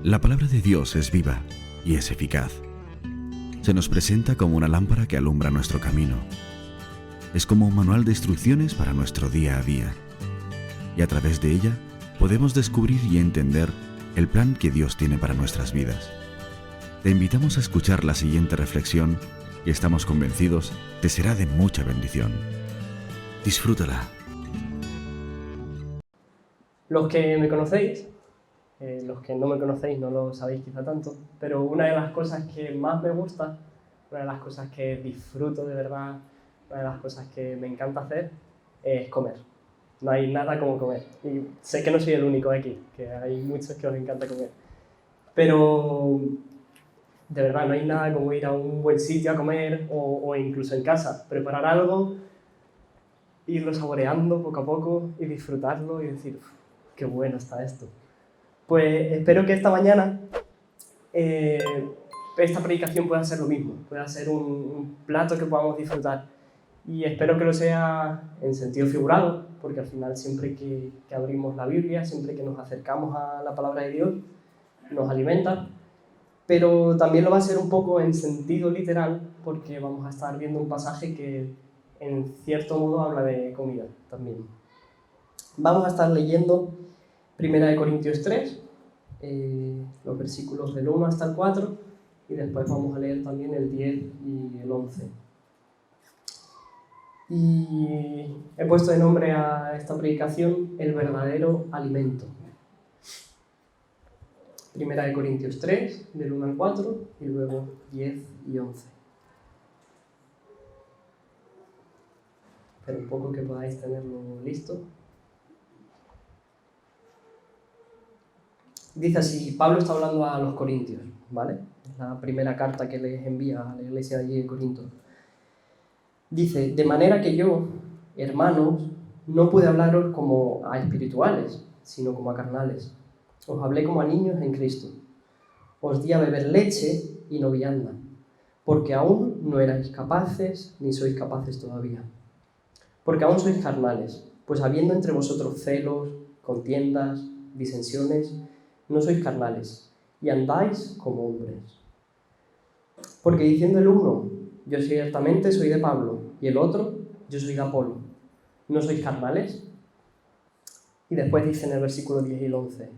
La palabra de Dios es viva y es eficaz. Se nos presenta como una lámpara que alumbra nuestro camino. Es como un manual de instrucciones para nuestro día a día. Y a través de ella podemos descubrir y entender el plan que Dios tiene para nuestras vidas. Te invitamos a escuchar la siguiente reflexión y estamos convencidos te será de mucha bendición. Disfrútala. Los que me conocéis, los que no me conocéis no lo sabéis quizá tanto, pero una de las cosas que más me gusta, una de las cosas que disfruto de verdad, una de las cosas que me encanta hacer es comer. No hay nada como comer. Y sé que no soy el único aquí, que hay muchos que os encanta comer. Pero de verdad no hay nada como ir a un buen sitio a comer o incluso en casa, preparar algo, irlo saboreando poco a poco y disfrutarlo y decir, qué bueno está esto. Pues espero que esta mañana esta predicación pueda ser lo mismo, pueda ser un plato que podamos disfrutar. Y espero que lo sea en sentido figurado, porque al final siempre que abrimos la Biblia, siempre que nos acercamos a la palabra de Dios, nos alimenta. Pero también lo va a ser un poco en sentido literal, porque vamos a estar viendo un pasaje que en cierto modo habla de comida también. Vamos a estar leyendo 1 Corintios 3, los versículos del 1 hasta el 4, y después vamos a leer también el 10 y el 11. Y he puesto de nombre a esta predicación el verdadero alimento. 1 Corintios 3, del 1 al 4, y luego 10 y 11. Espero un poco que podáis tenerlo listo. Dice así, Pablo está hablando a los corintios, ¿vale? Es la primera carta que les envía a la iglesia de allí de Corinto. Dice, de manera que yo, hermanos, no pude hablaros como a espirituales, sino como a carnales. Os hablé como a niños en Cristo. Os di a beber leche y no vianda, porque aún no erais capaces, ni sois capaces todavía. Porque aún sois carnales, pues habiendo entre vosotros celos, contiendas, disensiones, no sois carnales, y andáis como hombres. Porque diciendo el uno, yo ciertamente soy de Pablo, y el otro, yo soy de Apolo, ¿no sois carnales? Y después dice en el versículo 10 y el 11,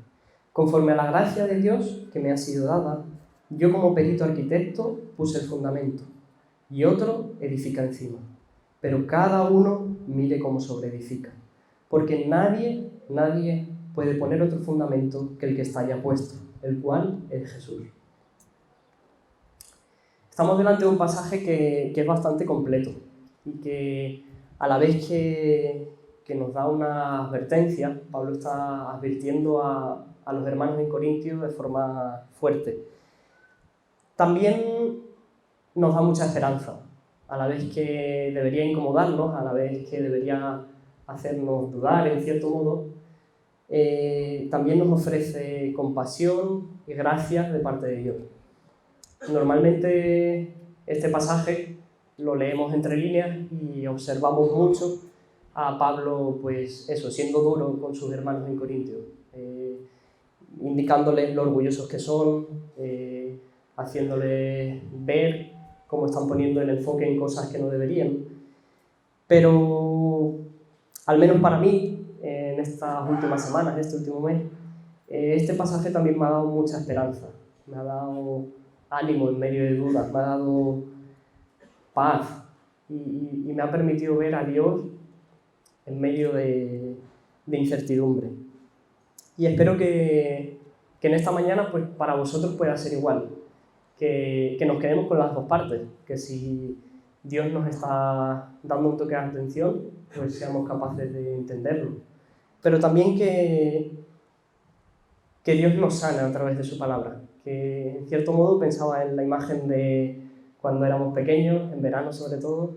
conforme a la gracia de Dios que me ha sido dada, yo como perito arquitecto puse el fundamento, y otro edifica encima. Pero cada uno mire cómo sobreedifica, porque nadie puede poner otro fundamento que el que está ya puesto, el cual es Jesús. Estamos delante de un pasaje que es bastante completo y que a la vez que nos da una advertencia, Pablo está advirtiendo a los hermanos en Corintios de forma fuerte. También nos da mucha esperanza, a la vez que debería incomodarnos, a la vez que debería hacernos dudar en cierto modo, también nos ofrece compasión y gracia de parte de Dios. Normalmente este pasaje lo leemos entre líneas y observamos mucho a Pablo, pues eso, siendo duro con sus hermanos en Corintios, indicándoles lo orgullosos que son, haciéndoles ver cómo están poniendo el enfoque en cosas que no deberían. Pero, al menos para mí, en estas últimas semanas, este último mes, este pasaje también me ha dado mucha esperanza, me ha dado ánimo en medio de dudas, me ha dado paz y me ha permitido ver a Dios en medio de incertidumbre. Y espero que en esta mañana pues, para vosotros pueda ser igual, que nos quedemos con las dos partes, que si Dios nos está dando un toque de atención, pues seamos capaces de entenderlo. Pero también que Dios nos sana a través de su palabra, que en cierto modo pensaba en la imagen de cuando éramos pequeños, en verano sobre todo,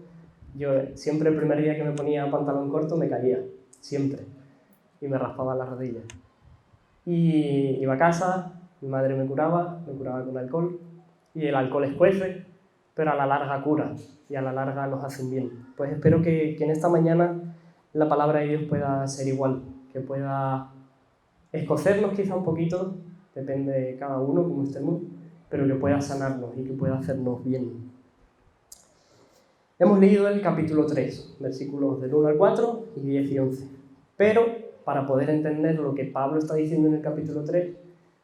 yo siempre el primer día que me ponía pantalón corto me caía, siempre, y me raspaba las rodillas. Y iba a casa, mi madre me curaba con alcohol, y el alcohol escuece, pero a la larga cura, y a la larga nos hace un bien. Pues espero que en esta mañana la palabra de Dios pueda ser igual, que pueda escocernos quizá un poquito, depende de cada uno, cómo estemos, pero que pueda sanarnos y que pueda hacernos bien. Hemos leído el capítulo 3, versículos del 1 al 4 y 10 y 11. Pero para poder entender lo que Pablo está diciendo en el capítulo 3,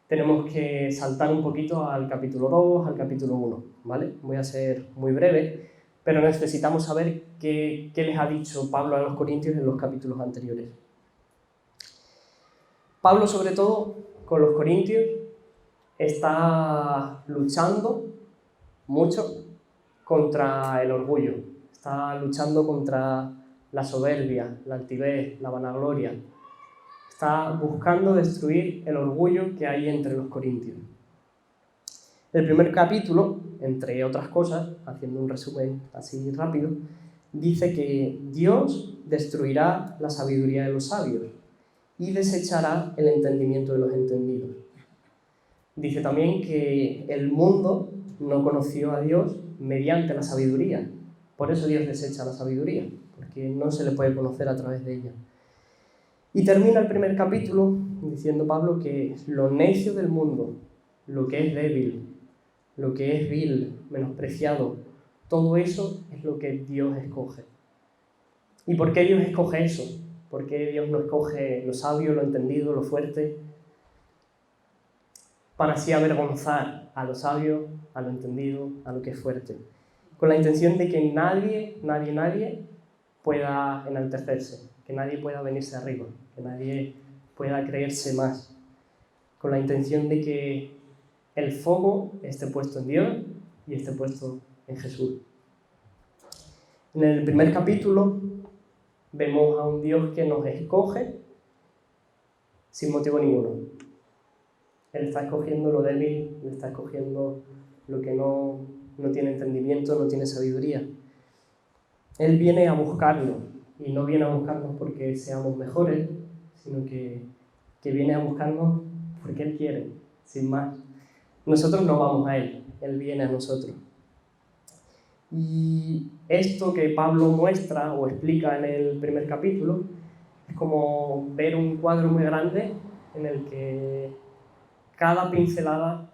tenemos que saltar un poquito al capítulo 2, al capítulo 1, ¿vale? Voy a ser muy breve, pero necesitamos saber qué les ha dicho Pablo a los corintios en los capítulos anteriores. Pablo, sobre todo, con los corintios, está luchando mucho contra el orgullo, está luchando contra la soberbia, la altivez, la vanagloria. Está buscando destruir el orgullo que hay entre los corintios. El primer capítulo, entre otras cosas, haciendo un resumen así rápido, dice que Dios destruirá la sabiduría de los sabios y desechará el entendimiento de los entendidos. Dice también que el mundo no conoció a Dios mediante la sabiduría. Por eso Dios desecha la sabiduría, porque no se le puede conocer a través de ella. Y termina el primer capítulo diciendo Pablo que lo necio del mundo, lo que es débil, lo que es vil, menospreciado, todo eso es lo que Dios escoge. ¿Y por qué Dios escoge eso? ¿Por qué Dios no escoge lo sabio, lo entendido, lo fuerte? Para así avergonzar a lo sabio, a lo entendido, a lo que es fuerte. Con la intención de que nadie pueda enaltecerse, que nadie pueda venirse arriba, que nadie pueda creerse más. Con la intención de que el foco esté puesto en Dios y esté puesto en Jesús. En el primer capítulo vemos a un Dios que nos escoge sin motivo ninguno. Él está escogiendo lo débil, Él está escogiendo lo que no tiene entendimiento, no tiene sabiduría. Él viene a buscarnos, y no viene a buscarnos porque seamos mejores, sino que viene a buscarnos porque Él quiere, sin más. Nosotros no vamos a Él, Él viene a nosotros. Y esto que Pablo muestra o explica en el primer capítulo es como ver un cuadro muy grande en el que cada pincelada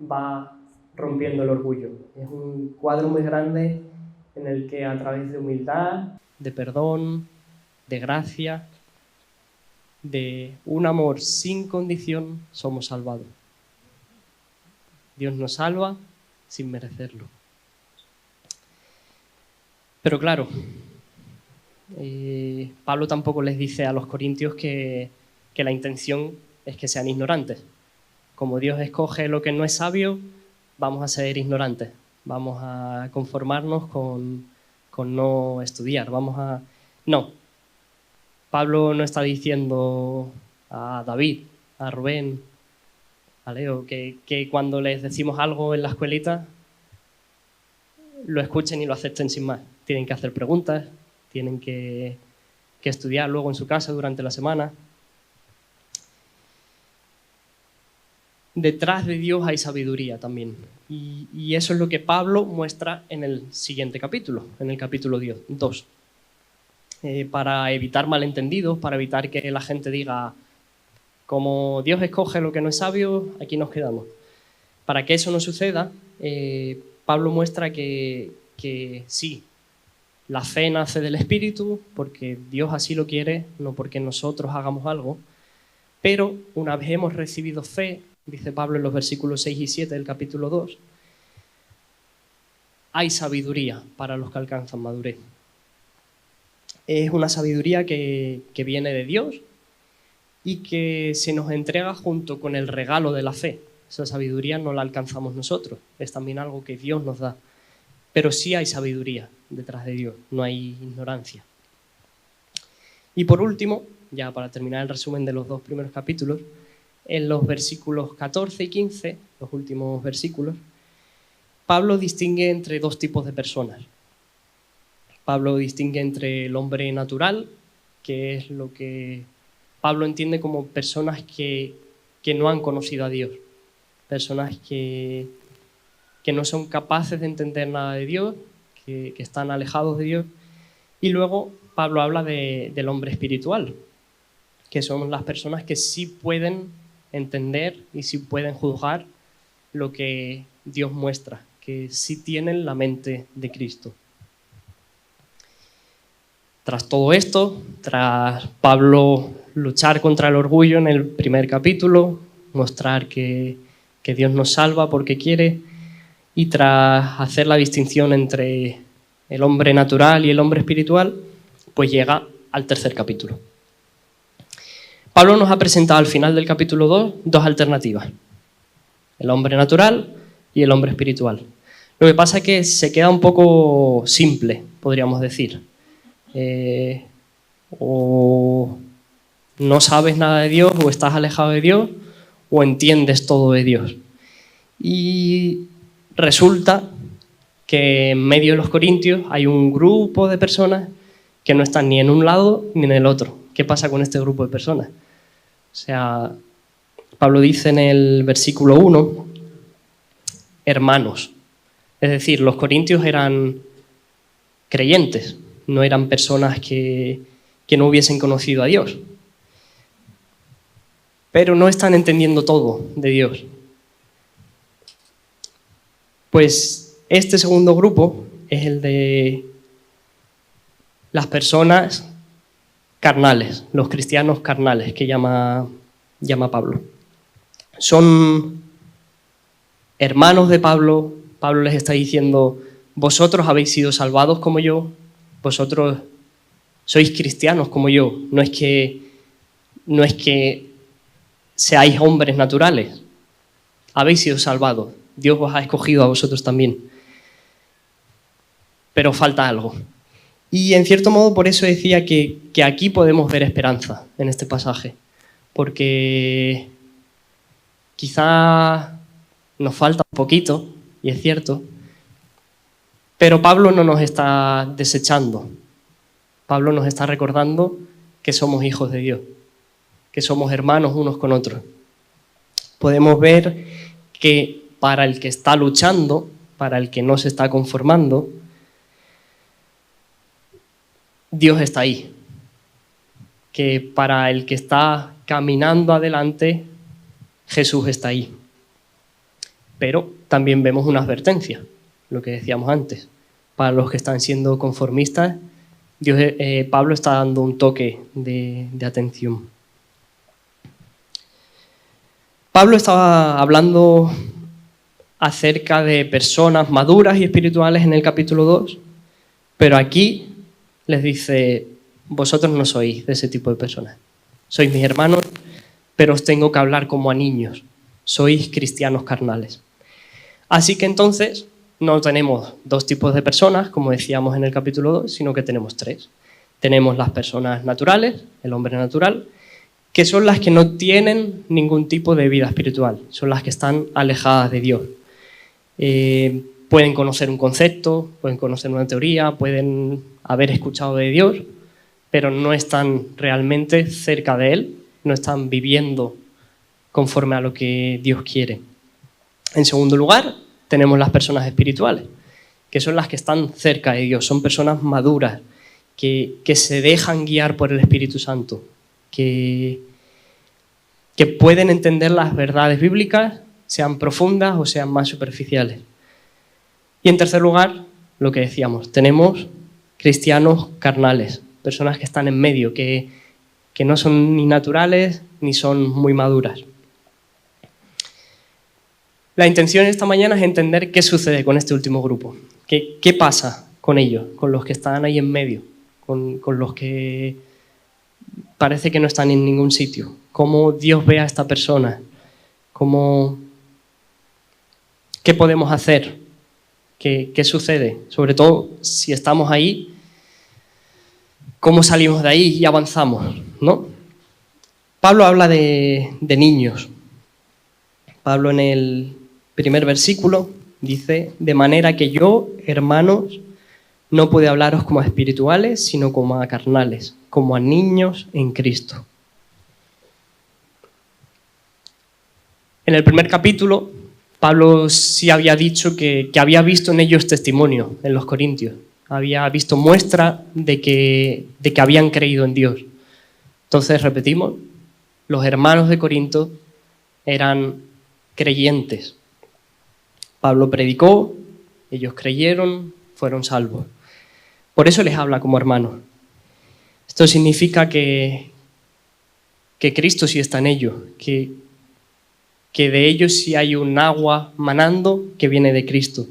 va rompiendo el orgullo. Es un cuadro muy grande en el que a través de humildad, de perdón, de gracia, de un amor sin condición, somos salvados. Dios nos salva sin merecerlo. Pero claro, Pablo tampoco les dice a los corintios que la intención es que sean ignorantes. Como Dios escoge lo que no es sabio, vamos a ser ignorantes. Vamos a conformarnos con no estudiar. No. Pablo no está diciendo a David, a Rubén, a Leo, que cuando les decimos algo en la escuelita, lo escuchen y lo acepten sin más. Tienen que hacer preguntas, tienen que estudiar luego en su casa durante la semana. Detrás de Dios hay sabiduría también. Y eso es lo que Pablo muestra en el siguiente capítulo, en el capítulo 2. Para evitar malentendidos, para evitar que la gente diga, como Dios escoge lo que no es sabio, aquí nos quedamos. Para que eso no suceda, Pablo muestra que sí, la fe nace del Espíritu, porque Dios así lo quiere, no porque nosotros hagamos algo, pero una vez hemos recibido fe, dice Pablo en los versículos 6 y 7 del capítulo 2, hay sabiduría para los que alcanzan madurez. Es una sabiduría que viene de Dios y que se nos entrega junto con el regalo de la fe. Esa sabiduría no la alcanzamos nosotros, es también algo que Dios nos da. Pero sí hay sabiduría detrás de Dios, no hay ignorancia. Y por último, ya para terminar el resumen de los 2 primeros capítulos, en los versículos 14 y 15, los últimos versículos, Pablo distingue entre 2 tipos de personas. Pablo distingue entre el hombre natural, que es lo que Pablo entiende como personas que no han conocido a Dios, personas que no son capaces de entender nada de Dios, que están alejados de Dios. Y luego Pablo habla del hombre espiritual, que son las personas que sí pueden entender y si pueden juzgar lo que Dios muestra, que sí tienen la mente de Cristo. Tras todo esto, tras Pablo luchar contra el orgullo en el primer capítulo, mostrar que Dios nos salva porque quiere, y tras hacer la distinción entre el hombre natural y el hombre espiritual, pues llega al tercer capítulo. Pablo nos ha presentado al final del capítulo 2 dos alternativas: el hombre natural y el hombre espiritual. Lo que pasa es que se queda un poco simple, podríamos decir. O no sabes nada de Dios, o estás alejado de Dios, o entiendes todo de Dios. Y resulta que en medio de los corintios hay un grupo de personas que no están ni en un lado ni en el otro. ¿Qué pasa con este grupo de personas? O sea, Pablo dice en el versículo 1, hermanos. Es decir, los corintios eran creyentes, no eran personas que no hubiesen conocido a Dios. Pero no están entendiendo todo de Dios. Pues este segundo grupo es el de las personas carnales, los cristianos carnales, que llama Pablo. Son hermanos de Pablo. Pablo les está diciendo: vosotros habéis sido salvados como yo, vosotros sois cristianos como yo. No es que seáis hombres naturales, habéis sido salvados. Dios os ha escogido a vosotros también. Pero falta algo. Y en cierto modo por eso decía que aquí podemos ver esperanza en este pasaje. Porque quizá nos falta un poquito, y es cierto, pero Pablo no nos está desechando. Pablo nos está recordando que somos hijos de Dios, que somos hermanos unos con otros. Podemos ver que para el que está luchando, para el que no se está conformando, Dios está ahí. Que para el que está caminando adelante, Jesús está ahí. Pero también vemos una advertencia, lo que decíamos antes. Para los que están siendo conformistas, Pablo está dando un toque de atención. Pablo estaba hablando acerca de personas maduras y espirituales en el capítulo 2, pero aquí les dice: vosotros no sois de ese tipo de personas. Sois mis hermanos, pero os tengo que hablar como a niños. Sois cristianos carnales. Así que entonces no tenemos dos tipos de personas, como decíamos en el capítulo 2, sino que tenemos tres. Tenemos las personas naturales, el hombre natural, que son las que no tienen ningún tipo de vida espiritual, son las que están alejadas de Dios. Pueden conocer un concepto, pueden conocer una teoría, pueden haber escuchado de Dios, pero no están realmente cerca de Él, no están viviendo conforme a lo que Dios quiere. En segundo lugar, tenemos las personas espirituales, que son las que están cerca de Dios, son personas maduras, que se dejan guiar por el Espíritu Santo, que pueden entender las verdades bíblicas, sean profundas o sean más superficiales. Y en tercer lugar, lo que decíamos, tenemos cristianos carnales, personas que están en medio, que no son ni naturales ni son muy maduras. La intención esta mañana es entender qué sucede con este último grupo, qué pasa con ellos, con los que están ahí en medio, con los que parece que no están en ningún sitio, cómo Dios ve a esta persona, qué podemos hacer, qué sucede, sobre todo si estamos ahí, cómo salimos de ahí y avanzamos, ¿no? Pablo habla de niños. Pablo en el primer versículo dice: de manera que yo, hermanos, no puedo hablaros como a espirituales, sino como a carnales, como a niños en Cristo. En el primer capítulo, Pablo sí había dicho que había visto en ellos testimonio, en los corintios. Había visto muestra de que habían creído en Dios. Entonces, repetimos, los hermanos de Corinto eran creyentes. Pablo predicó, ellos creyeron, fueron salvos. Por eso les habla como hermanos. Esto significa que Cristo sí está en ellos, que de ellos sí hay un agua manando que viene de Cristo.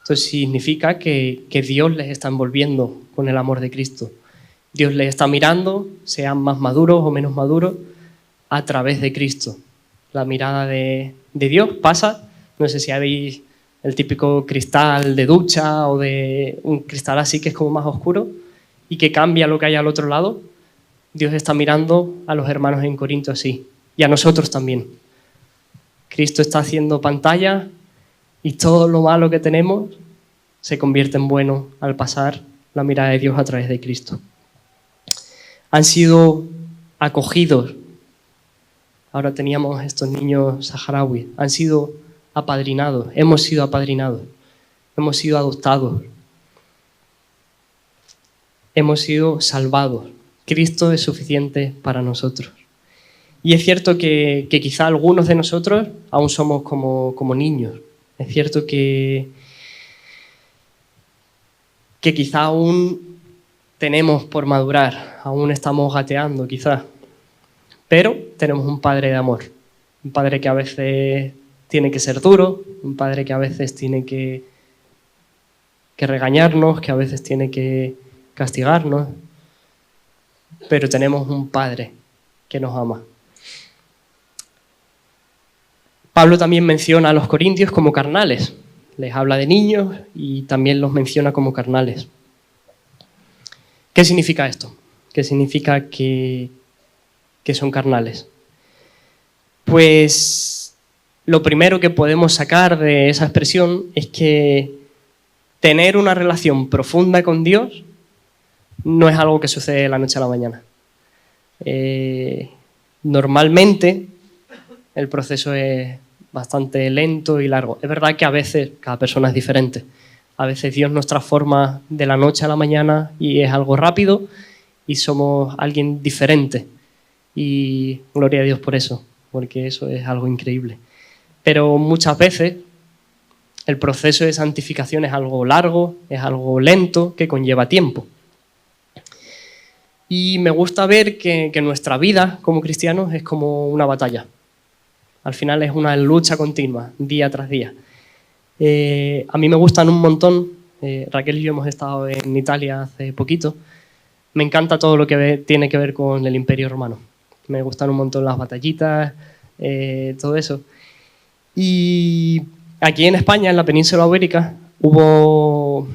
Esto significa que Dios les está envolviendo con el amor de Cristo. Dios les está mirando, sean más maduros o menos maduros, a través de Cristo. La mirada de Dios pasa, no sé si habéis el típico cristal de ducha o de un cristal así que es como más oscuro y que cambia lo que hay al otro lado. Dios está mirando a los hermanos en Corinto así y a nosotros también. Cristo está haciendo pantalla y todo lo malo que tenemos se convierte en bueno al pasar la mirada de Dios a través de Cristo. Han sido acogidos. Ahora teníamos estos niños saharauis. Han sido apadrinados. Hemos sido apadrinados. Hemos sido adoptados. Hemos sido salvados. Cristo es suficiente para nosotros. Y es cierto que quizá algunos de nosotros aún somos como niños. Es cierto que quizá aún tenemos por madurar, aún estamos gateando quizá. Pero tenemos un Padre de amor. Un Padre que a veces tiene que ser duro, un Padre que a veces tiene que regañarnos, que a veces tiene que castigarnos. Pero tenemos un Padre que nos ama. Pablo también menciona a los corintios como carnales. Les habla de niños y también los menciona como carnales. ¿Qué significa esto? ¿Qué significa que son carnales? Pues lo primero que podemos sacar de esa expresión es que tener una relación profunda con Dios no es algo que sucede de la noche a la mañana. Normalmente el proceso es bastante lento y largo. Es verdad que a veces cada persona es diferente. A veces Dios nos transforma de la noche a la mañana y es algo rápido y somos alguien diferente. Y gloria a Dios por eso, porque eso es algo increíble. Pero muchas veces el proceso de santificación es algo largo, es algo lento, que conlleva tiempo. Y me gusta ver que nuestra vida como cristianos es como una batalla. Al final es una lucha continua, día tras día. A mí me gustan un montón. Raquel y yo hemos estado en Italia hace poquito. Me encanta todo lo que tiene que ver con el Imperio Romano. Me gustan un montón las batallitas, todo eso. Y aquí en España, en la península ibérica, hubo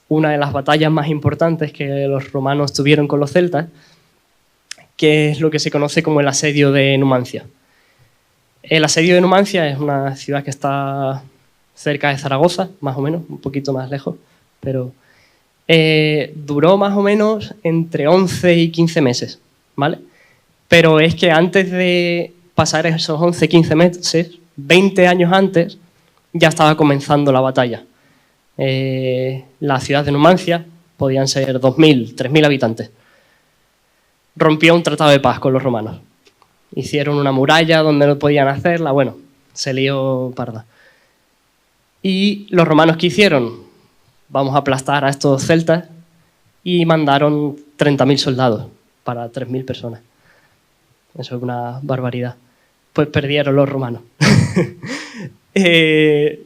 una de las batallas más importantes que los romanos tuvieron con los celtas, que es lo que se conoce como el asedio de Numancia. El asedio de Numancia es una ciudad que está cerca de Zaragoza, más o menos, un poquito más lejos, pero duró más o menos entre 11 y 15 meses, ¿vale? Pero es que antes de pasar esos 11, 15 meses, 20 años antes, ya estaba comenzando la batalla. La ciudad de Numancia podían ser 2.000, 3.000 habitantes. Rompió un tratado de paz con los romanos. Hicieron una muralla donde no podían hacerla, bueno, se lió parda. Y los romanos, ¿qué hicieron? Vamos a aplastar a estos celtas y mandaron 30.000 soldados para 3.000 personas. Eso es una barbaridad. Pues perdieron los romanos.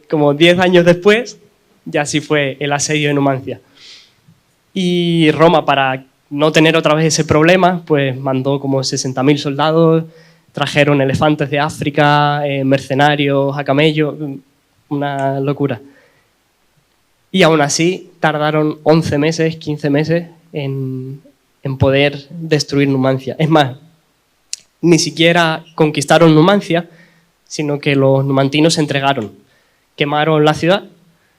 Como 10 años después, ya sí fue el asedio de Numancia. Y Roma, para no tener otra vez ese problema, pues mandó como 60.000 soldados, trajeron elefantes de África, mercenarios a camello, una locura. Y aún así tardaron 11 meses, 15 meses en poder destruir Numancia. Es más, ni siquiera conquistaron Numancia, sino que los numantinos se entregaron. Quemaron la ciudad.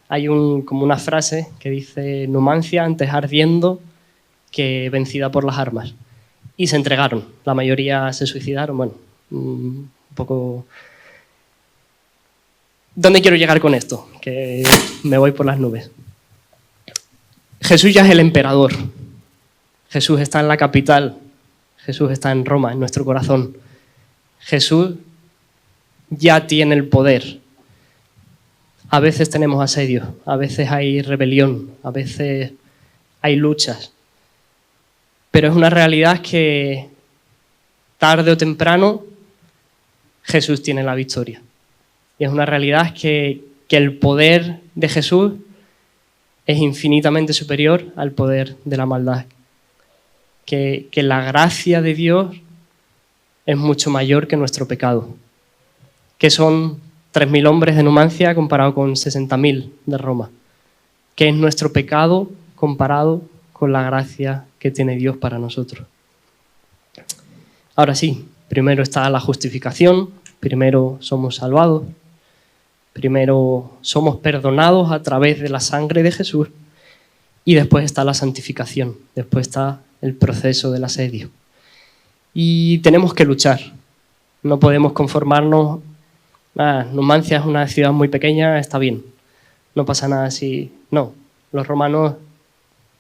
Hay como una frase que dice: Numancia antes ardiendo que vencida por las armas. Y se entregaron. La mayoría se suicidaron. Bueno, un poco... ¿Dónde quiero llegar con esto? Que me voy por las nubes. Jesús ya es el emperador. Jesús está en la capital. Jesús está en Roma, en nuestro corazón. Jesús ya tiene el poder. A veces tenemos asedios, a veces hay rebelión, a veces hay luchas. Pero es una realidad que tarde o temprano Jesús tiene la victoria. Y es una realidad que el poder de Jesús es infinitamente superior al poder de la maldad. Que la gracia de Dios es mucho mayor que nuestro pecado. Que son 3.000 hombres de Numancia comparado con 60.000 de Roma. Que es nuestro pecado comparado con la gracia que tiene Dios para nosotros. Ahora sí, primero está la justificación, primero somos salvados, primero somos perdonados a través de la sangre de Jesús y después está la santificación, después está el proceso del asedio. Y tenemos que luchar, no podemos conformarnos. Numancia es una ciudad muy pequeña, está bien, no pasa nada si... No, los romanos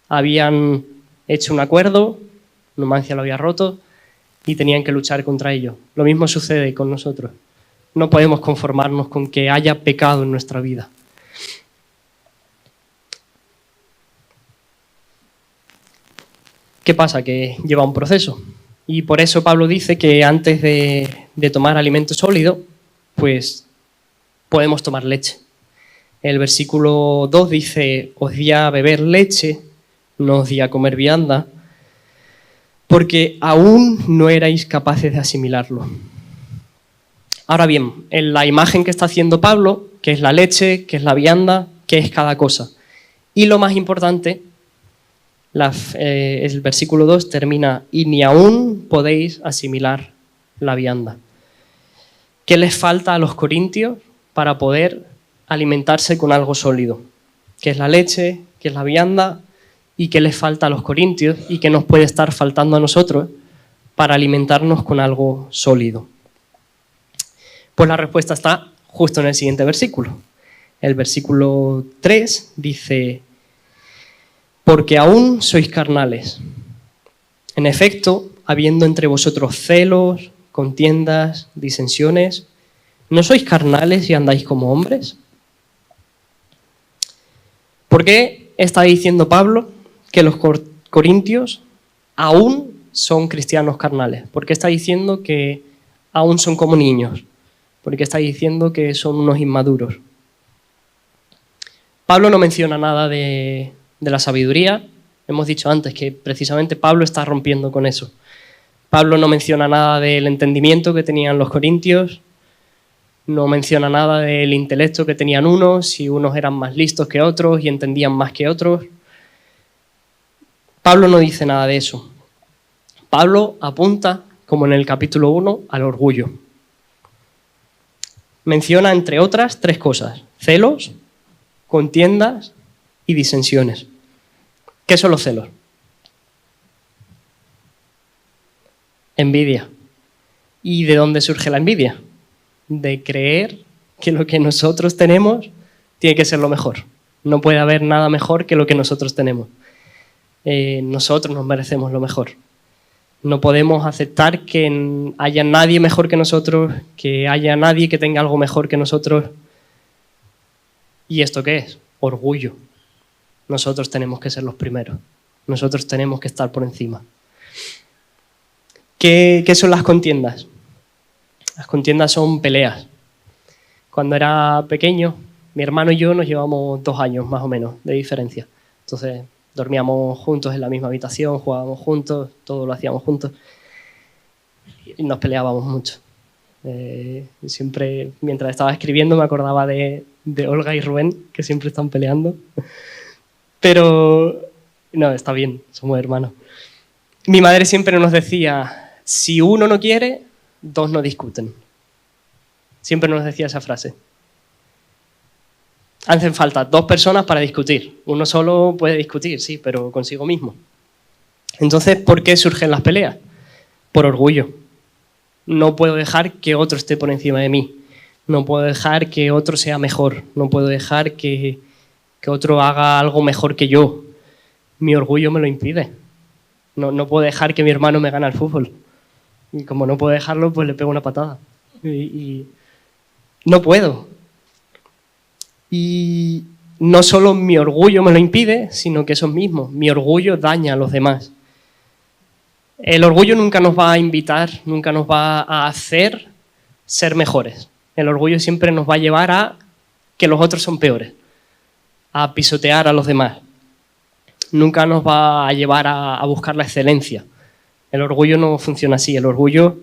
habían hecho un acuerdo, Numancia lo había roto y tenían que luchar contra ello. Lo mismo sucede con nosotros. No podemos conformarnos con que haya pecado en nuestra vida. ¿Qué pasa? Que lleva un proceso. Y por eso Pablo dice que antes de tomar alimento sólido, pues podemos tomar leche. El versículo 2 dice: os di a beber leche, no os di a comer vianda, porque aún no erais capaces de asimilarlo. Ahora bien, en la imagen que está haciendo Pablo, ¿qué es la leche? ¿Qué es la vianda? ¿Qué es cada cosa? Y lo más importante, el versículo 2 termina: y ni aún podéis asimilar la vianda. ¿Qué les falta a los corintios para poder alimentarse con algo sólido? ¿Qué es la leche? ¿Qué es la vianda? ¿Y qué les falta a los corintios? ¿Y qué nos puede estar faltando a nosotros para alimentarnos con algo sólido? Pues la respuesta está justo en el siguiente versículo. El versículo 3 dice: porque aún sois carnales. En efecto, habiendo entre vosotros celos, contiendas, disensiones, ¿no sois carnales y andáis como hombres? ¿Por qué está diciendo Pablo que los corintios aún son cristianos carnales? ¿Por qué está diciendo que aún son como niños? ¿Por qué está diciendo que son unos inmaduros? Pablo no menciona nada de la sabiduría. Hemos dicho antes que precisamente Pablo está rompiendo con eso. Pablo no menciona nada del entendimiento que tenían los corintios, no menciona nada del intelecto que tenían unos, si unos eran más listos que otros y entendían más que otros. Pablo no dice nada de eso. Pablo apunta, como en el capítulo 1, al orgullo. Menciona, entre otras, 3 cosas: celos, contiendas y disensiones. ¿Qué son los celos? Envidia. ¿Y de dónde surge la envidia? De creer que lo que nosotros tenemos tiene que ser lo mejor. No puede haber nada mejor que lo que nosotros tenemos. Nosotros nos merecemos lo mejor. No podemos aceptar que haya nadie mejor que nosotros, que haya nadie que tenga algo mejor que nosotros. ¿Y esto qué es? Orgullo. Nosotros tenemos que ser los primeros. Nosotros tenemos que estar por encima. ¿Qué son las contiendas? Las contiendas son peleas. Cuando era pequeño, mi hermano y yo nos llevamos 2 años más o menos de diferencia. Entonces dormíamos juntos en la misma habitación, jugábamos juntos, todo lo hacíamos juntos y nos peleábamos mucho. Siempre, mientras estaba escribiendo, me acordaba de Olga y Rubén, que siempre están peleando. Pero no, está bien, somos hermanos. Mi madre siempre nos decía: si uno no quiere, 2 no discuten. Siempre nos decía esa frase. Hacen falta 2 personas para discutir. Uno solo puede discutir, sí, pero consigo mismo. Entonces, ¿por qué surgen las peleas? Por orgullo. No puedo dejar que otro esté por encima de mí. No puedo dejar que otro sea mejor. No puedo dejar que otro haga algo mejor que yo. Mi orgullo me lo impide. No puedo dejar que mi hermano me gane al fútbol. Y como no puedo dejarlo, pues le pego una patada. Y no puedo. Y no solo mi orgullo me lo impide, sino que eso mismo, mi orgullo daña a los demás. El orgullo nunca nos va a invitar, nunca nos va a hacer ser mejores. El orgullo siempre nos va a llevar a que los otros son peores, a pisotear a los demás. Nunca nos va a llevar a buscar la excelencia. El orgullo no funciona así. El orgullo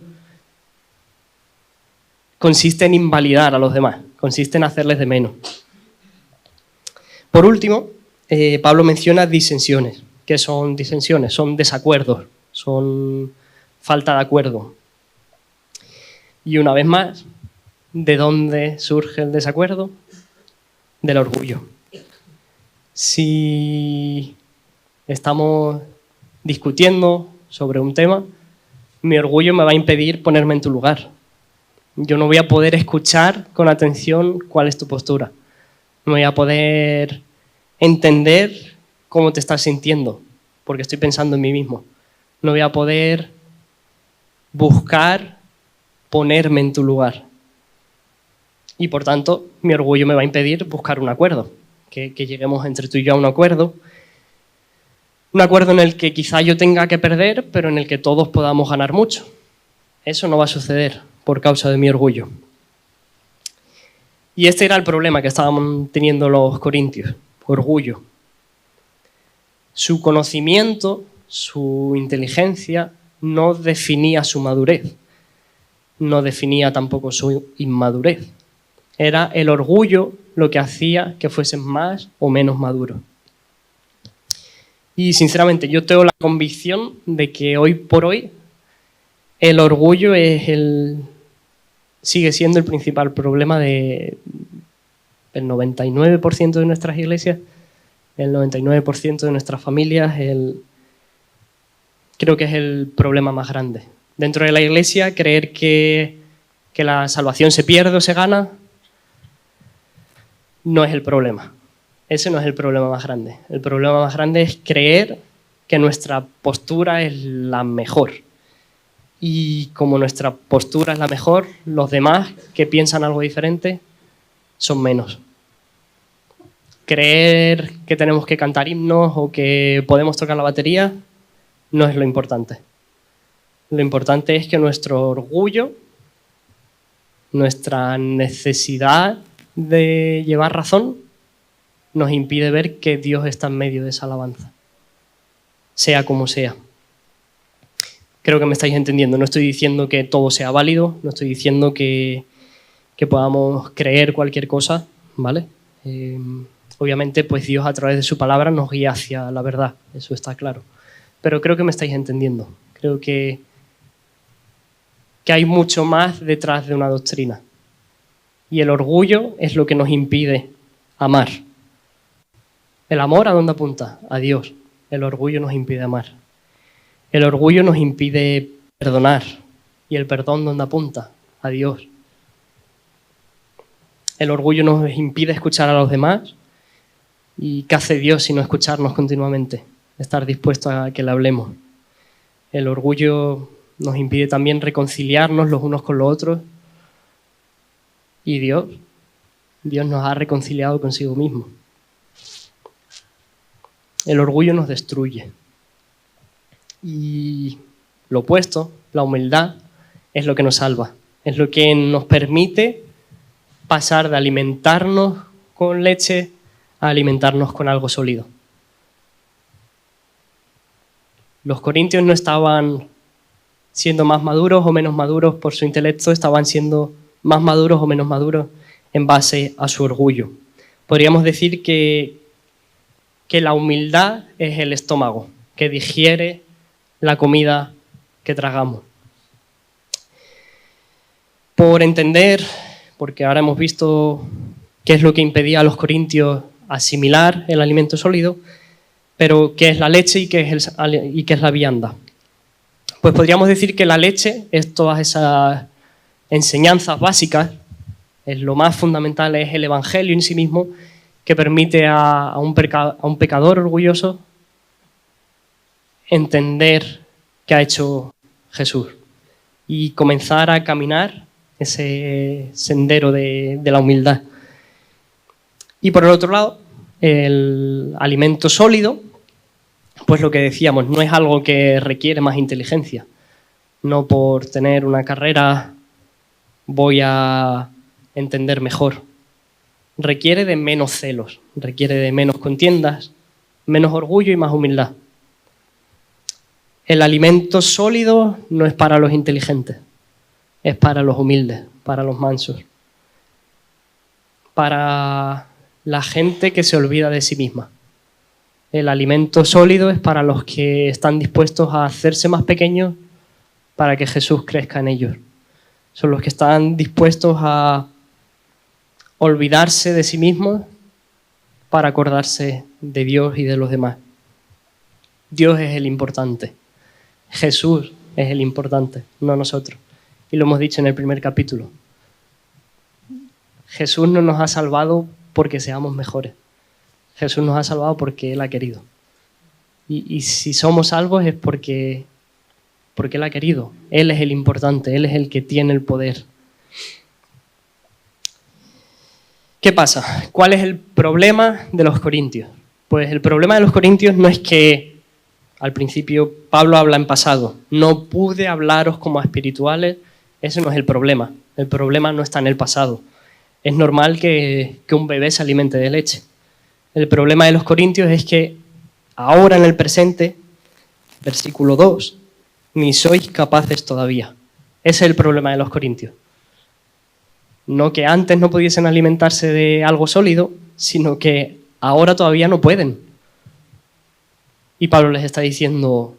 consiste en invalidar a los demás, consiste en hacerles de menos. Por último, Pablo menciona disensiones. ¿Qué son disensiones? Son desacuerdos, son falta de acuerdo. Y una vez más, ¿de dónde surge el desacuerdo? Del orgullo. Si estamos discutiendo sobre un tema, mi orgullo me va a impedir ponerme en tu lugar. Yo no voy a poder escuchar con atención cuál es tu postura. No voy a poder entender cómo te estás sintiendo, porque estoy pensando en mí mismo. No voy a poder buscar ponerme en tu lugar. Y por tanto, mi orgullo me va a impedir buscar un acuerdo, que lleguemos entre tú y yo a un acuerdo en el que quizá yo tenga que perder, pero en el que todos podamos ganar mucho. Eso no va a suceder por causa de mi orgullo. Y este era el problema que estaban teniendo los corintios, orgullo. Su conocimiento, su inteligencia no definía su madurez, no definía tampoco su inmadurez. Era el orgullo lo que hacía que fuesen más o menos maduros. Y sinceramente yo tengo la convicción de que hoy por hoy el orgullo sigue siendo el principal problema del 99% de nuestras iglesias, el 99% de nuestras familias. Creo que es el problema más grande. Dentro de la iglesia, creer que la salvación se pierde o se gana no es el problema. Ese no es el problema más grande. El problema más grande es creer que nuestra postura es la mejor. Y como nuestra postura es la mejor, los demás que piensan algo diferente son menos. Creer que tenemos que cantar himnos o que podemos tocar la batería no es lo importante. Lo importante es que nuestro orgullo, nuestra necesidad de llevar razón, nos impide ver que Dios está en medio de esa alabanza, sea como sea. Creo que me estáis entendiendo. No estoy diciendo que todo sea válido, no estoy diciendo que podamos creer cualquier cosa, ¿vale? Obviamente, pues Dios a través de su palabra nos guía hacia la verdad, eso está claro. Pero creo que me estáis entendiendo. Creo que hay mucho más detrás de una doctrina. Y el orgullo es lo que nos impide amar. ¿El amor a dónde apunta? A Dios. El orgullo nos impide amar. El orgullo nos impide perdonar. ¿Y el perdón dónde apunta? A Dios. El orgullo nos impide escuchar a los demás. ¿Y qué hace Dios sino escucharnos continuamente? Estar dispuestos a que le hablemos. El orgullo nos impide también reconciliarnos los unos con los otros. Y Dios nos ha reconciliado consigo mismo. El orgullo nos destruye. Y lo opuesto, la humildad, es lo que nos salva. Es lo que nos permite pasar de alimentarnos con leche a alimentarnos con algo sólido. Los corintios no estaban siendo más maduros o menos maduros por su intelecto, estaban siendo más maduros o menos maduros en base a su orgullo. Podríamos decir que la humildad es el estómago, que digiere la comida que tragamos. Por entender, porque ahora hemos visto qué es lo que impedía a los corintios asimilar el alimento sólido, pero qué es la leche y qué es la vianda. Pues podríamos decir que la leche es todas esas enseñanzas básicas, es lo más fundamental, es el evangelio en sí mismo, que permite a un pecador orgulloso entender qué ha hecho Jesús y comenzar a caminar ese sendero de la humildad. Y por el otro lado, el alimento sólido, pues lo que decíamos, no es algo que requiere más inteligencia. No por tener una carrera voy a entender mejor. Requiere de menos celos, requiere de menos contiendas, menos orgullo y más humildad. El alimento sólido no es para los inteligentes, es para los humildes, para los mansos, para la gente que se olvida de sí misma. El alimento sólido es para los que están dispuestos a hacerse más pequeños para que Jesús crezca en ellos. Son los que están dispuestos a olvidarse de sí mismos para acordarse de Dios y de los demás. Dios es el importante. Jesús es el importante, no nosotros. Y lo hemos dicho en el primer capítulo. Jesús no nos ha salvado porque seamos mejores. Jesús nos ha salvado porque Él ha querido. Y si somos salvos es porque Él ha querido. Él es el importante, Él es el que tiene el poder. ¿Qué pasa? ¿Cuál es el problema de los corintios? Pues el problema de los corintios no es que al principio Pablo habla en pasado. No pude hablaros como a espirituales. Ese no es el problema. El problema no está en el pasado. Es normal que un bebé se alimente de leche. El problema de los corintios es que ahora en el presente, versículo 2, ni sois capaces todavía. Ese es el problema de los corintios. No que antes no pudiesen alimentarse de algo sólido, sino que ahora todavía no pueden. Y Pablo les está diciendo,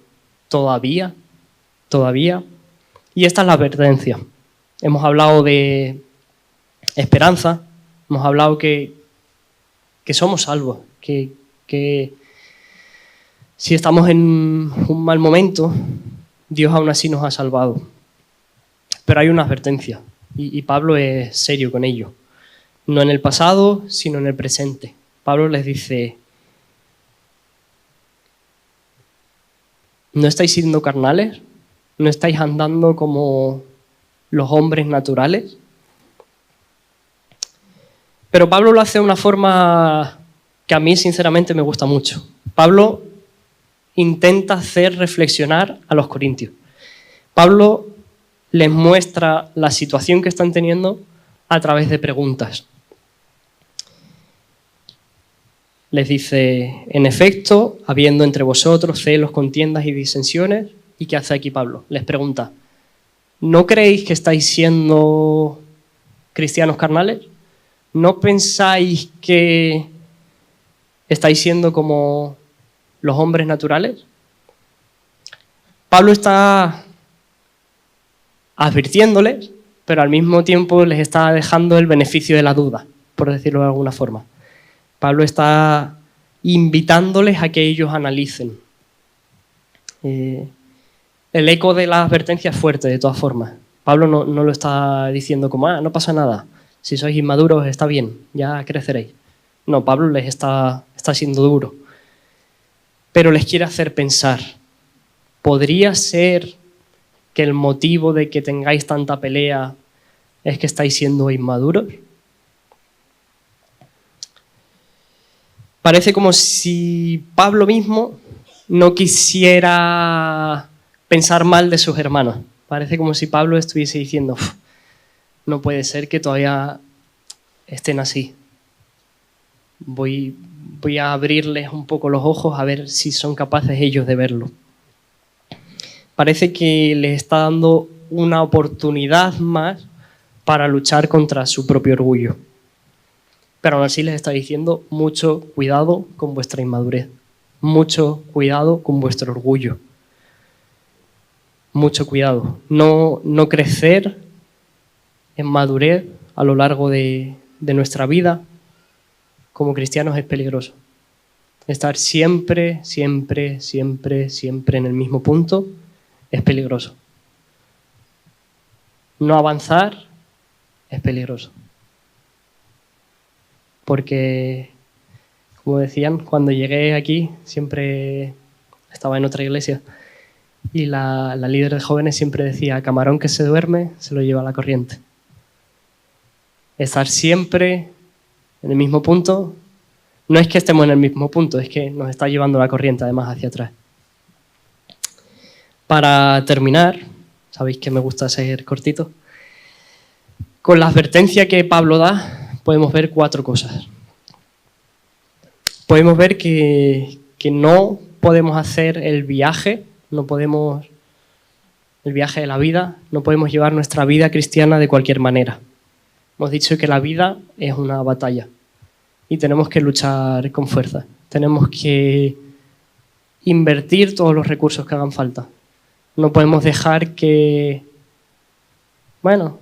¿todavía? Y esta es la advertencia. Hemos hablado de esperanza, hemos hablado que somos salvos, que si estamos en un mal momento, Dios aún así nos ha salvado. Pero hay una advertencia, y Pablo es serio con ello. No en el pasado, sino en el presente. Pablo les dice, ¿no estáis siendo carnales? ¿No estáis andando como los hombres naturales? Pero Pablo lo hace de una forma que a mí sinceramente me gusta mucho. Pablo intenta hacer reflexionar a los corintios. Pablo les muestra la situación que están teniendo a través de preguntas. Les dice, en efecto, habiendo entre vosotros celos, contiendas y disensiones, ¿y qué hace aquí Pablo? Les pregunta, ¿no creéis que estáis siendo cristianos carnales? ¿No pensáis que estáis siendo como los hombres naturales? Pablo está advirtiéndoles, pero al mismo tiempo les está dejando el beneficio de la duda, por decirlo de alguna forma. Pablo está invitándoles a que ellos analicen. El eco de la advertencia es fuerte, de todas formas. Pablo no lo está diciendo como, no pasa nada, si sois inmaduros está bien, ya creceréis. No, Pablo les está siendo duro. Pero les quiere hacer pensar, ¿podría ser que el motivo de que tengáis tanta pelea es que estáis siendo inmaduros? Parece como si Pablo mismo no quisiera pensar mal de sus hermanos. Parece como si Pablo estuviese diciendo, no puede ser que todavía estén así. Voy a abrirles un poco los ojos a ver si son capaces ellos de verlo. Parece que les está dando una oportunidad más para luchar contra su propio orgullo. Pero aún así les está diciendo mucho cuidado con vuestra inmadurez, mucho cuidado con vuestro orgullo. Mucho cuidado. No crecer en madurez a lo largo de nuestra vida como cristianos es peligroso. Estar siempre en el mismo punto es peligroso. No avanzar es peligroso. Porque, como decían, cuando llegué aquí siempre estaba en otra iglesia y la líder de jóvenes siempre decía, camarón que se duerme se lo lleva la corriente. estar siempre en el mismo punto. No es que estemos en el mismo punto, es que nos está llevando la corriente además hacia atrás. Para terminar, sabéis que me gusta ser cortito, con la advertencia que Pablo da podemos ver 4 cosas. Podemos ver que no podemos hacer el viaje de la vida, no podemos llevar nuestra vida cristiana de cualquier manera. Hemos dicho que la vida es una batalla y tenemos que luchar con fuerza. Tenemos que invertir todos los recursos que hagan falta. No podemos dejar que,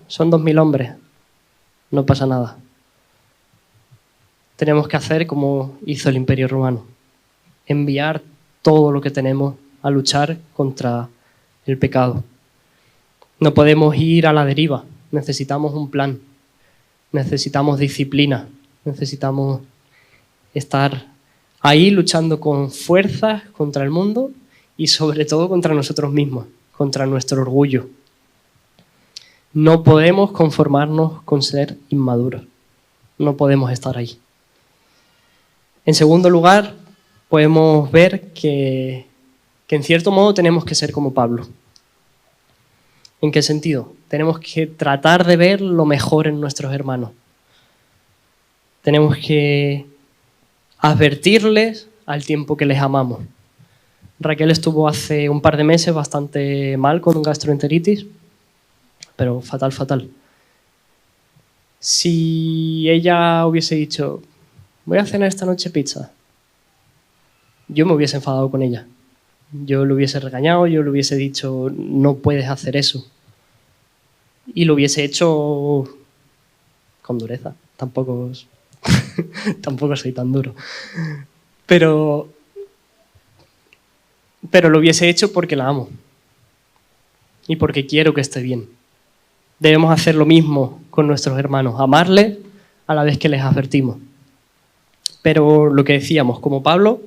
son 2000 hombres, no pasa nada. Tenemos que hacer como hizo el Imperio Romano, enviar todo lo que tenemos a luchar contra el pecado. No podemos ir a la deriva, necesitamos un plan, necesitamos disciplina, necesitamos estar ahí luchando con fuerzas contra el mundo y sobre todo contra nosotros mismos, contra nuestro orgullo. No podemos conformarnos con ser inmaduros, no podemos estar ahí. En segundo lugar, podemos ver que en cierto modo tenemos que ser como Pablo. ¿En qué sentido? Tenemos que tratar de ver lo mejor en nuestros hermanos. Tenemos que advertirles al tiempo que les amamos. Raquel estuvo hace un par de meses bastante mal con gastroenteritis, pero fatal. Si ella hubiese dicho, voy a cenar esta noche pizza, yo me hubiese enfadado con ella. Yo le hubiese regañado, yo le hubiese dicho, no puedes hacer eso. Y lo hubiese hecho con dureza. Tampoco soy tan duro. Pero lo hubiese hecho porque la amo. Y porque quiero que esté bien. Debemos hacer lo mismo con nuestros hermanos. Amarles a la vez que les advertimos. Pero lo que decíamos, como Pablo,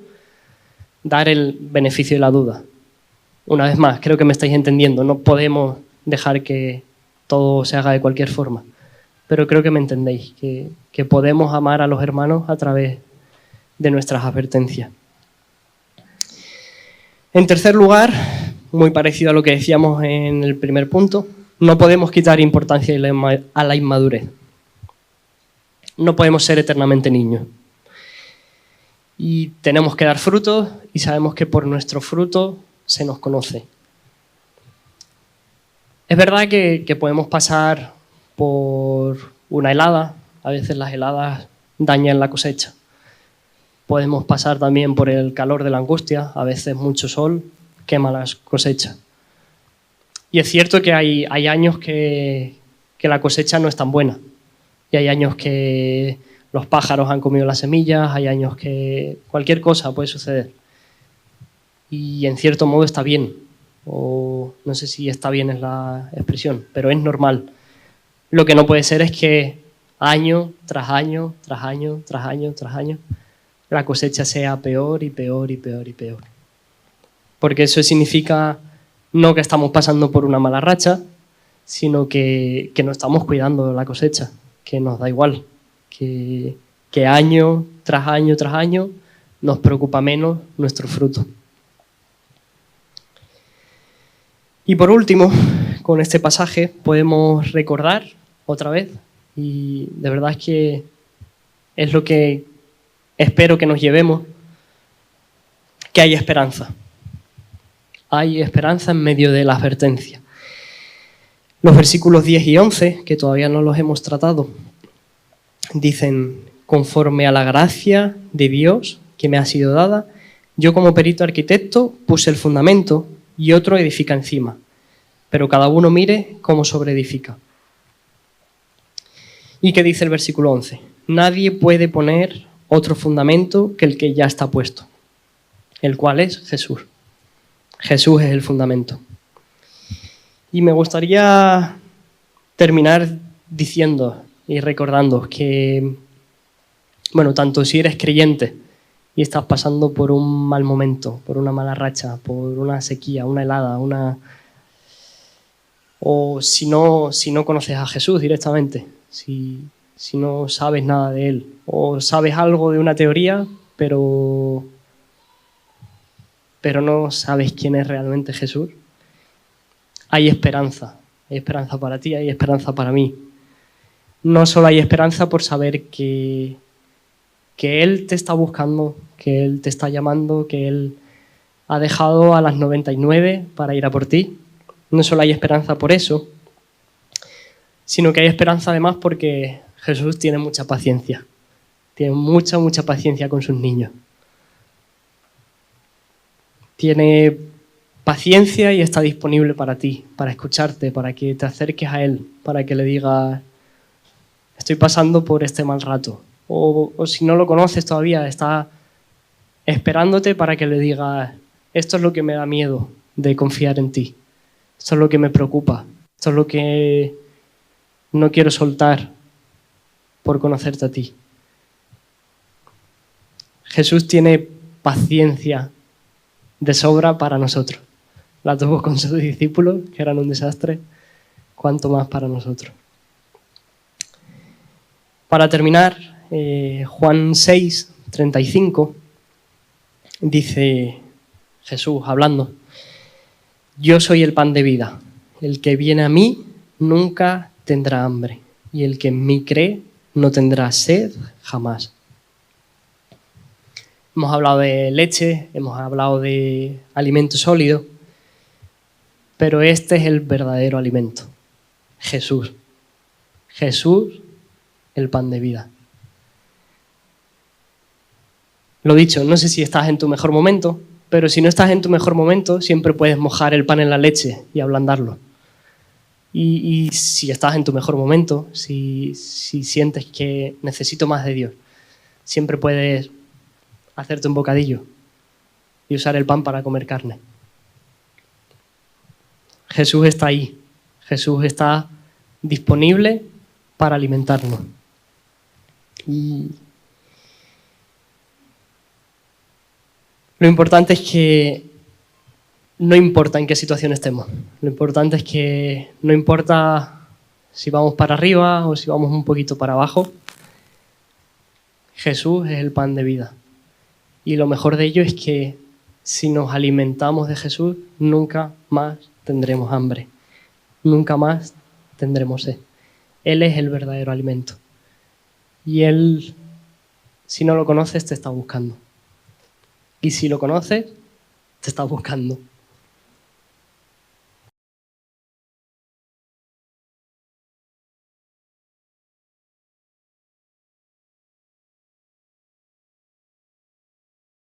dar el beneficio de la duda. Una vez más, creo que me estáis entendiendo. No podemos dejar que todo se haga de cualquier forma. Pero creo que me entendéis, que podemos amar a los hermanos a través de nuestras advertencias. En tercer lugar, muy parecido a lo que decíamos en el primer punto, no podemos quitar importancia a la inmadurez. No podemos ser eternamente niños. Y tenemos que dar frutos y sabemos que por nuestro fruto se nos conoce. Es verdad que podemos pasar por una helada, a veces las heladas dañan la cosecha. Podemos pasar también por el calor de la angustia, a veces mucho sol quema las cosechas. Y es cierto que hay años que la cosecha no es tan buena. Y hay años que los pájaros han comido las semillas, hay años que cualquier cosa puede suceder. Y en cierto modo está bien, o no sé si está bien es la expresión, pero es normal. Lo que no puede ser es que año tras año, tras año, tras año, tras año, la cosecha sea peor y peor y peor y peor. Porque eso significa no que estamos pasando por una mala racha, sino que no estamos cuidando la cosecha, que nos da igual, que año tras año tras año nos preocupa menos nuestro fruto. Y por último, con este pasaje podemos recordar otra vez, y de verdad es que es lo que espero que nos llevemos, que hay esperanza. Hay esperanza en medio de la advertencia. Los versículos 10 y 11, que todavía no los hemos tratado, dicen, conforme a la gracia de Dios que me ha sido dada, yo como perito arquitecto puse el fundamento y otro edifica encima, pero cada uno mire cómo sobreedifica. ¿Y qué dice el versículo 11? Nadie puede poner otro fundamento que el que ya está puesto, el cual es Jesús. Jesús es el fundamento. Y me gustaría terminar diciendo y recordando que, tanto si eres creyente y estás pasando por un mal momento, por una mala racha, por una sequía, una helada, o si no conoces a Jesús directamente, si si no sabes nada de Él, o sabes algo de una teoría, pero no sabes quién es realmente Jesús, hay esperanza para ti, hay esperanza para mí. No solo hay esperanza por saber que Él te está buscando, que Él te está llamando, que Él ha dejado a las 99 para ir a por ti. No solo hay esperanza por eso, sino que hay esperanza además porque Jesús tiene mucha paciencia. Tiene mucha paciencia con sus niños. Tiene paciencia y está disponible para ti, para escucharte, para que te acerques a Él, para que le digas: estoy pasando por este mal rato. O si no lo conoces todavía, está esperándote para que le digas: esto es lo que me da miedo de confiar en ti. Esto es lo que me preocupa. Esto es lo que no quiero soltar por conocerte a ti. Jesús tiene paciencia de sobra para nosotros. La tuvo con sus discípulos, que eran un desastre, cuanto más para nosotros. Para terminar, Juan 6, 35, dice Jesús hablando: yo soy el pan de vida. El que viene a mí nunca tendrá hambre, y el que en mí cree no tendrá sed jamás. Hemos hablado de leche, hemos hablado de alimento sólido, pero este es el verdadero alimento: Jesús. Jesús, el pan de vida. Lo dicho, no sé si estás en tu mejor momento, pero si no estás en tu mejor momento, siempre puedes mojar el pan en la leche y ablandarlo. Y si estás en tu mejor momento, si sientes que necesito más de Dios, siempre puedes hacerte un bocadillo y usar el pan para comer carne. Jesús está ahí. Jesús está disponible para alimentarnos. Y lo importante es que no importa en qué situación estemos. Lo importante es que no importa si vamos para arriba o si vamos un poquito para abajo. Jesús es el pan de vida. Y lo mejor de ello es que si nos alimentamos de Jesús, nunca más tendremos hambre. Nunca más tendremos sed. Él es el verdadero alimento. Y Él, si no lo conoces, te está buscando. Y si lo conoces, te está buscando.